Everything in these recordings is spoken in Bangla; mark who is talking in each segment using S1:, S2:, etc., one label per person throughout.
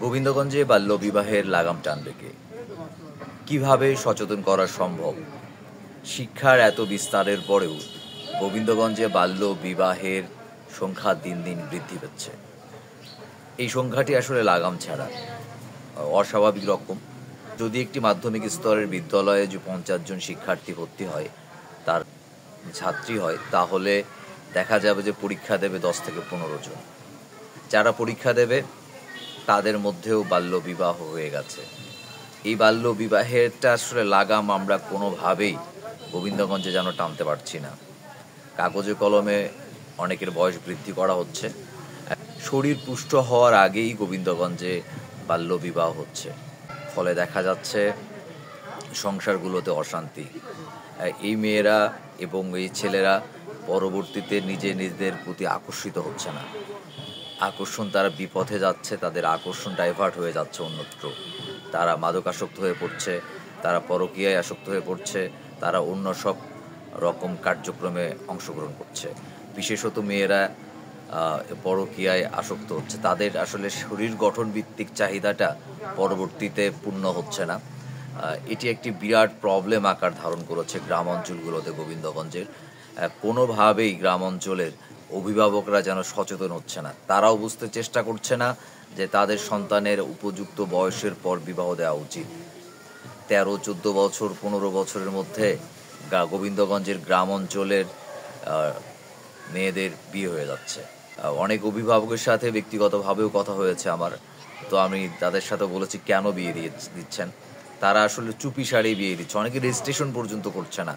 S1: গোবিন্দগঞ্জে বাল্যবিবাহের লাগাম টানবে কে? কিভাবে সচেতন করা সম্ভব? শিক্ষার এত বিস্তারের পরেও গোবিন্দগঞ্জে বাল্য বিবাহের সংখ্যা দিন দিন বৃদ্ধি পাচ্ছে। এই সংখ্যাটি আসলে লাগাম ছাড়া, অস্বাভাবিক রকম। যদি একটি মাধ্যমিক স্তরের বিদ্যালয়ে যে 50 জন শিক্ষার্থী ভর্তি হয়, তার ছাত্রী হয়, তাহলে দেখা যাবে যে পরীক্ষা দেবে 10 থেকে 15 জন। যারা পরীক্ষা দেবে তাদের মধ্যেও বাল্য বিবাহ হয়ে গেছে। এই বাল্য বিবাহেরটা আসলে লাগাম আমরা কোনোভাবেই গোবিন্দগঞ্জে যেন টানতে পারছি না। কাগজে কলমে অনেকের বয়স বৃদ্ধি করা হচ্ছে, শরীর পুষ্ট হওয়ার আগেই গোবিন্দগঞ্জে বাল্য বিবাহ হচ্ছে। ফলে দেখা যাচ্ছে সংসারগুলোতে অশান্তি। এই মেয়েরা এবং এই ছেলেরা পরবর্তীতে নিজেদের প্রতি আকর্ষিত হচ্ছে না। তারা বিপথে যাচ্ছে, তাদের আকর্ষণ ডাইভার্ট হয়ে যাচ্ছে অন্যত্র। তারা মাদকাসক্ত হয়ে পড়ছে, তারা পরকীয়ায় আসক্ত হয়ে পড়ছে, তারা অন্য সব রকম কার্যক্রমে অংশগ্রহণ করছে। বিশেষত মেয়েরা পরকীয়ায় আসক্ত হচ্ছে, তাদের আসলে শরীর গঠন ভিত্তিক চাহিদাটা পরবর্তীতে পূর্ণ হচ্ছে না। এটি একটি বিরাট প্রবলেম আকার ধারণ করেছে গ্রাম অঞ্চলগুলোতে গোবিন্দগঞ্জের। কোনোভাবেই গ্রাম অঞ্চলের অভিভাবকরা যেন সচেতন হচ্ছে না। তারাও বুঝতে চেষ্টা করছে না যে তাদের সন্তানের উপযুক্ত বয়সের পর বিবাহ দেওয়া উচিত। 13-14 বছর 15 বছরের মধ্যে গোবিন্দগঞ্জের গ্রাম অঞ্চলের মেয়েদের বিয়ে হয়ে যাচ্ছে। অনেক অভিভাবকের সাথে ব্যক্তিগতভাবেও কথা হয়েছে আমার, তো আমি তাদের সাথে বলেছি কেন বিয়ে দিচ্ছেন। তারা আসলে চুপি সারে বিয়ে দিচ্ছে, অনেকে রেজিস্ট্রেশন পর্যন্ত করছে না।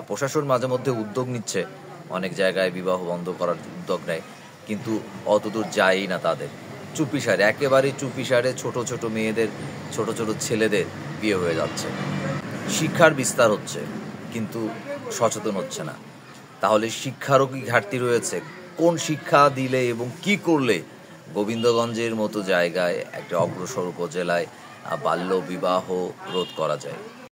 S1: প্রশাসন মাঝে মধ্যে উদ্যোগ নিচ্ছে, অনেক জায়গায় বিবাহ বন্ধ করার উদ্যোগ নেয়, কিন্তু অতদূর যায়ই না তাদের। চুপি সারে, একেবারেই চুপি সারে ছোট ছোট মেয়েদের, ছোট ছোট ছেলেদের বিয়ে হয়ে যাচ্ছে। শিক্ষার বিস্তার হচ্ছে কিন্তু সচেতন হচ্ছে না। তাহলে শিক্ষারও কি ঘাটতি রয়েছে? কোন শিক্ষা দিলে এবং কি করলে গোবিন্দগঞ্জের মতো জায়গায় একটা অগ্রসর উপজেলায় বাল্য বিবাহ রোধ করা যায়?